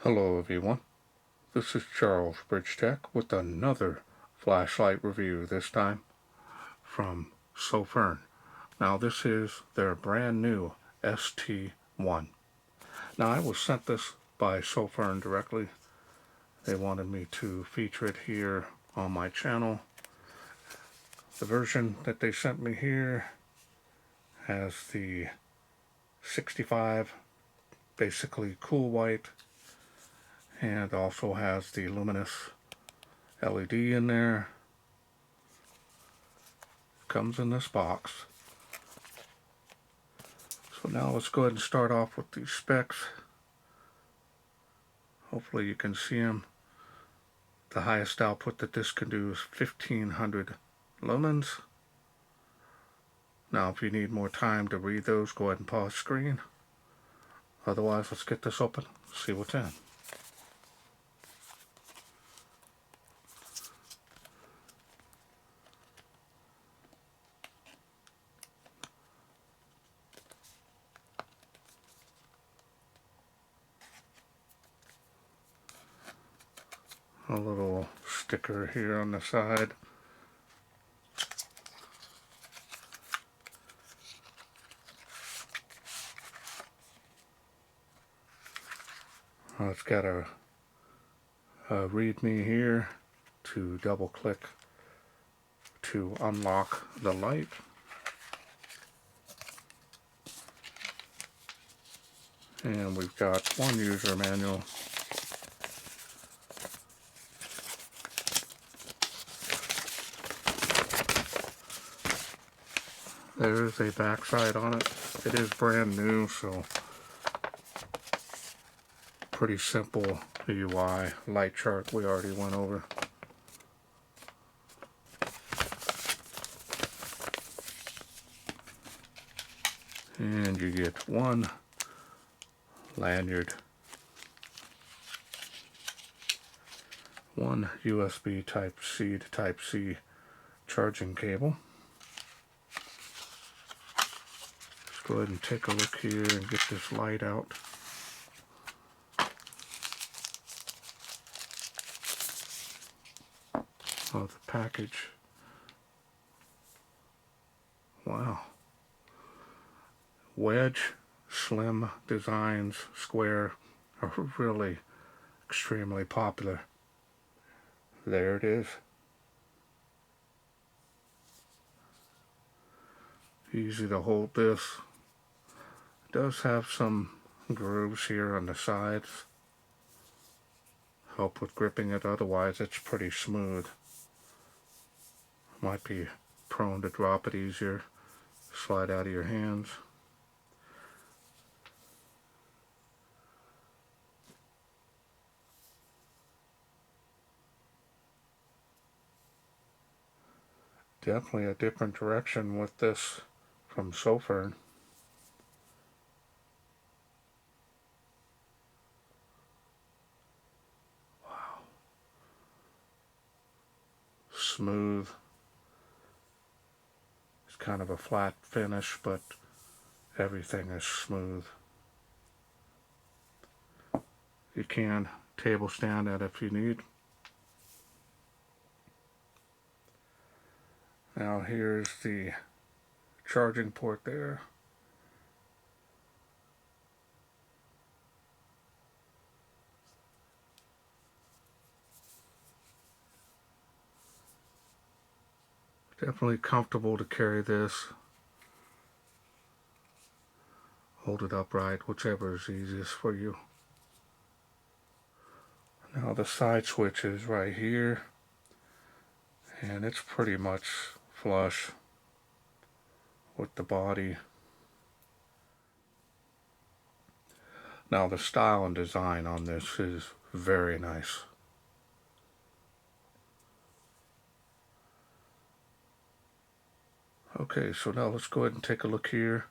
Hello everyone, this is Charles BridgTec with another flashlight review, this time from SOFIRN. Now this is their brand new ST1. Now I was sent this by SOFIRN directly. They wanted me to feature it here on my channel. The version that they sent me here has the 65, basically cool white, and also has the Luminous LED in there. Comes in this box. So now let's go ahead and start off with these specs. Hopefully you can see them. The highest output that this can do is 1500 lumens. Now if you need more time to read those, go ahead and pause screen. Otherwise, let's get this open, see what's in. A little sticker here on the side. It's got a readme here to double click to unlock the light. And we've got one user manual. There's a backside on it. It is brand new, so pretty simple UI. Light chart we already went over. And you get one lanyard, one USB Type-C to Type-C charging cable. Let's go ahead and take a look here and get this light out. Oh, the package. Wow. Wedge, slim designs, square, are really extremely popular. There it is. Easy to hold this. It does have some grooves here on the sides. Help with gripping it, otherwise it's pretty smooth. Might be prone to drop it easier, slide out of your hands. Definitely a different direction with this from SOFIRN. Wow. Smooth. It's kind of a flat finish, but everything is smooth. You can table stand it if you need. Now here's the charging port there. Definitely comfortable to carry this. Hold it upright, whichever is easiest for you. Now the side switch is right here, and it's pretty much flush with the body. Now the style and design on this is very nice. Okay, so now let's go ahead and take a look here.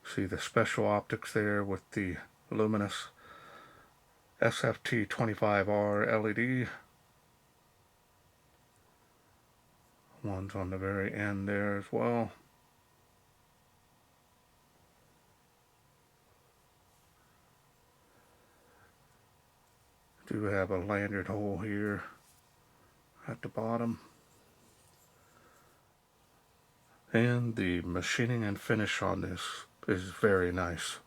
See the special optics there with the Luminus SFT25R LED. One's on the very end there as well. Do have a lanyard hole here at the bottom. And the machining and finish on this is very nice.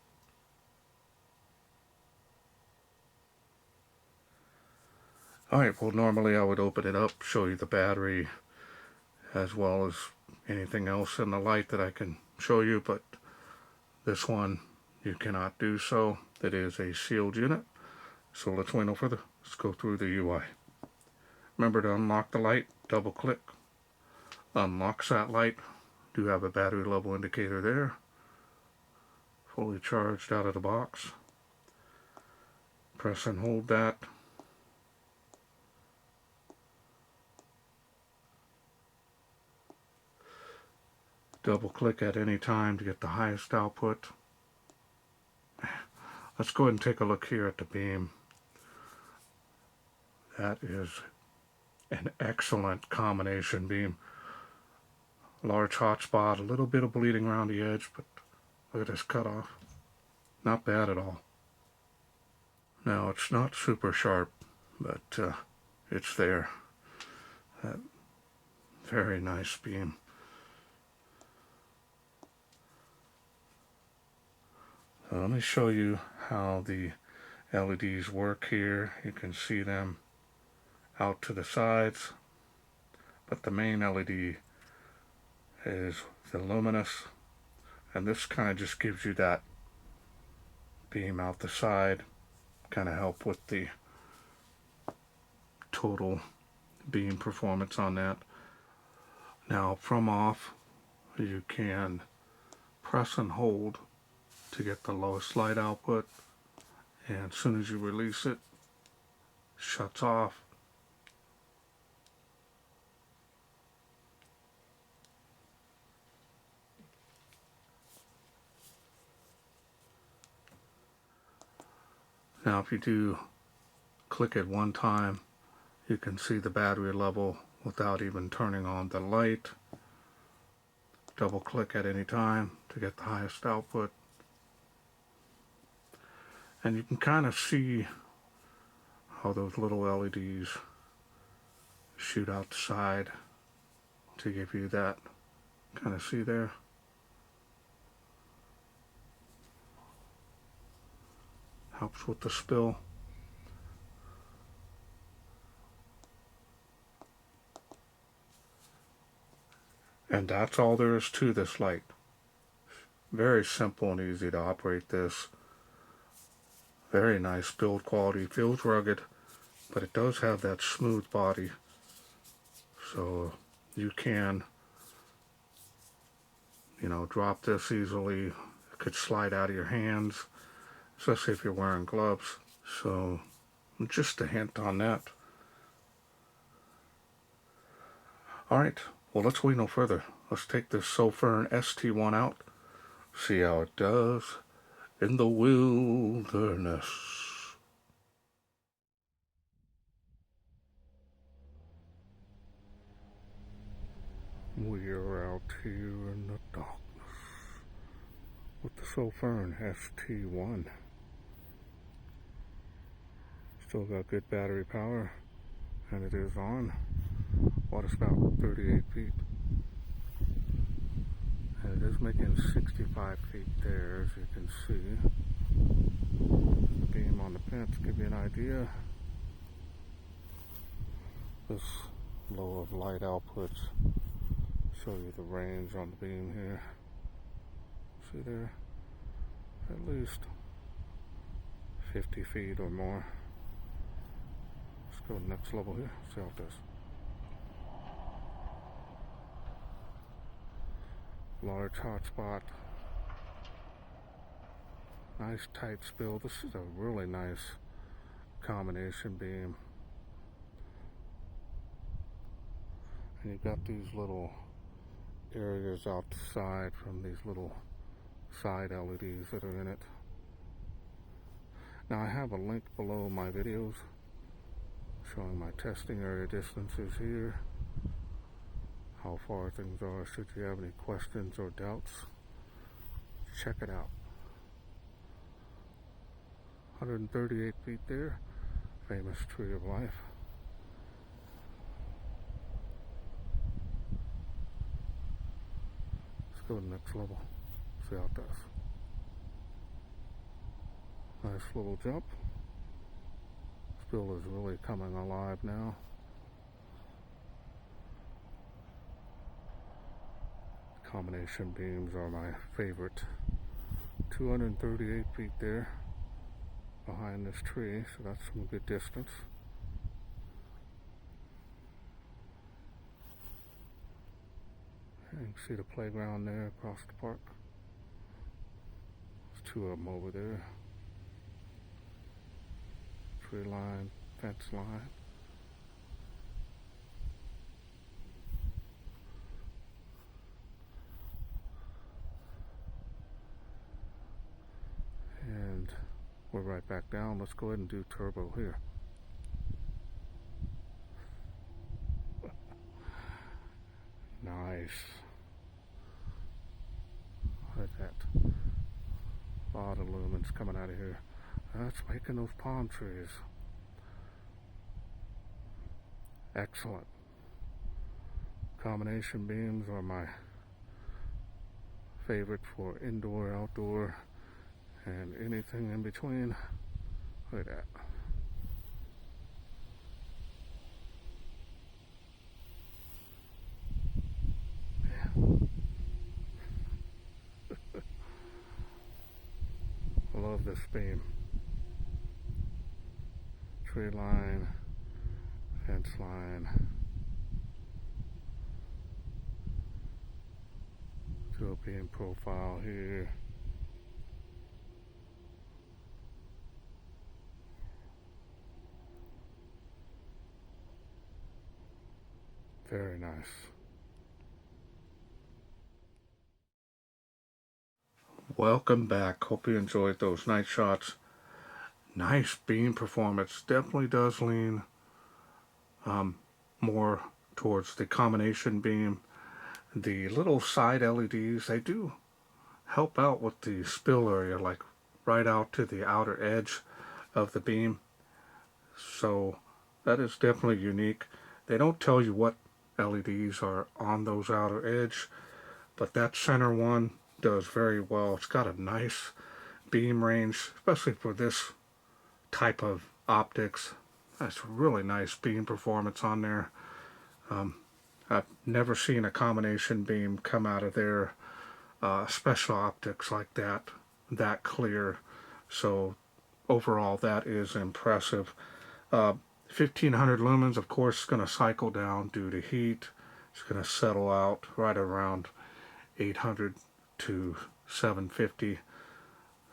Alright, well normally I would open it up, show you the battery as well as anything else in the light that I can show you, but this one you cannot do so. It is a sealed unit. So let's wait no further. Let's go through the UI. Remember to unlock the light, double click, unlocks that light. Do have a battery level indicator there. Fully charged out of the box. Press and hold that. Double click at any time to get the highest output. Let's go ahead and take a look here at the beam. That is an excellent combination beam. Large hot spot, a little bit of bleeding around the edge, but look at this cutoff. Not bad at all. Now it's not super sharp, but it's there. Very nice beam. So let me show you how the LEDs work here. You can see them out to the sides, but the main LED is the Luminus, and this kind of just gives you that beam out the side, kind of help with the total beam performance on that. Now from off, you can press and hold to get the lowest light output, and as soon as you release it, shuts off. Now if you do click it one time, you can see the battery level without even turning on the light. Double click at any time to get the highest output. And you can kind of see how those little LEDs shoot out the side to give you that kind of see there. Helps with the spill. And that's all there is to this light. Very simple and easy to operate this. Very nice build quality. Feels rugged, but it does have that smooth body. So you can, drop this easily. It could slide out of your hands, especially if you're wearing gloves. So just a hint on that. Alright, well let's wait no further. Let's take this SOFIRN ST1 out, see how it does in the wilderness. We are out here in the darkness with the SOFIRN ST1. Still got good battery power, and it is on. What, it's about 38 feet. And it is making 65 feet there, as you can see. The beam on the fence give you an idea. This low of light outputs show you the range on the beam here. See there? At least 50 feet or more. Let's go to the next level here, see how it does. Large hot spot. Nice tight spill. This is a really nice combination beam. And you've got these little areas out the side from these little side LEDs that are in it. Now I have a link below my videos showing my testing area distances here, how far things are, should you have any questions or doubts. Check it out. 138 feet there, famous tree of life. Let's go to the next level, see how it does. Nice little jump. This build is really coming alive now. Combination beams are my favorite. 238 feet there behind this tree, so that's some good distance. And you can see the playground there across the park. There's two of them over there. Tree line, fence line. And we're right back down. Let's go ahead and do turbo here. Nice. Look at that. A lot of lumens coming out of here. That's making those palm trees. Excellent. Combination beams are my favorite for indoor, outdoor, and anything in between. Look at that. I love this beam. Tree line, fence line. Do a beam profile here. Very nice. Welcome back. Hope you enjoyed those night shots. Nice beam performance. Definitely does lean more towards the combination beam. The little side LEDs, they do help out with the spill area, like right out to the outer edge of the beam. So that is definitely unique. They don't tell you what LEDs are on those outer edge, but that center one does very well. It's got a nice beam range, especially for this type of optics. That's really nice beam performance on there. I've never seen a combination beam come out of there, special optics like that clear. So overall, that is impressive. 1500 lumens, of course, is going to cycle down due to heat. It's going to settle out right around 800 to 750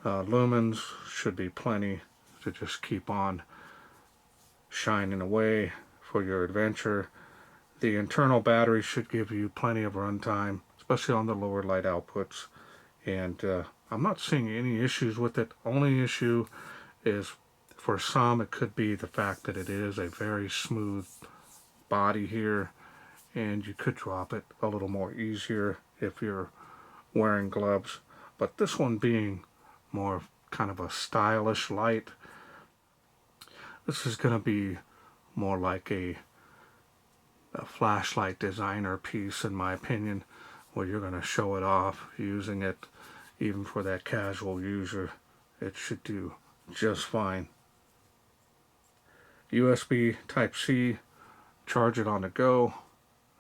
lumens. Should be plenty to just keep on shining away for your adventure. The internal battery should give you plenty of runtime, especially on the lower light outputs. And I'm not seeing any issues with it. Only issue is, for some, it could be the fact that it is a very smooth body here, and you could drop it a little more easier if you're wearing gloves. But this one being more kind of a stylish light, this is going to be more like a flashlight designer piece, in my opinion, where you're going to show it off using it. Even for that casual user, it should do just fine. USB Type-C, charge it on the go.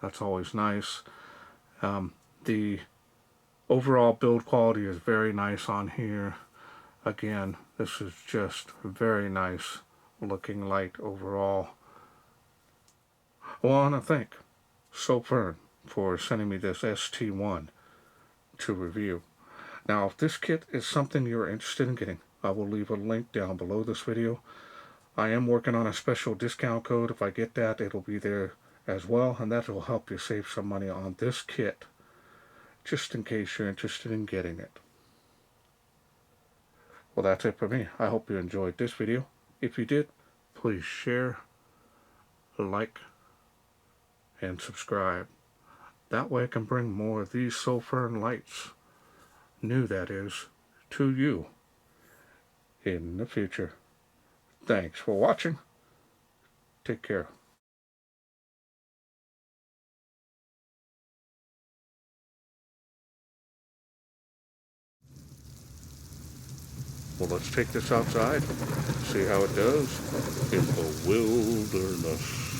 That's always nice. The overall build quality is very nice on here. Again, this is just very nice looking light overall. I want to thank SOFIRN for sending me this ST1 to review. Now, if this kit is something you're interested in getting, I will leave a link down below this video. I am working on a special discount code. If I get that, it'll be there as well, and that will help you save some money on this kit, just in case you're interested in getting it. Well, that's it for me. I hope you enjoyed this video. If you did, please share, like, and subscribe. That way I can bring more of these SOFIRN lights, new that is, to you in the future. Thanks for watching. Take care. Well, let's take this outside, see how it does in the wilderness.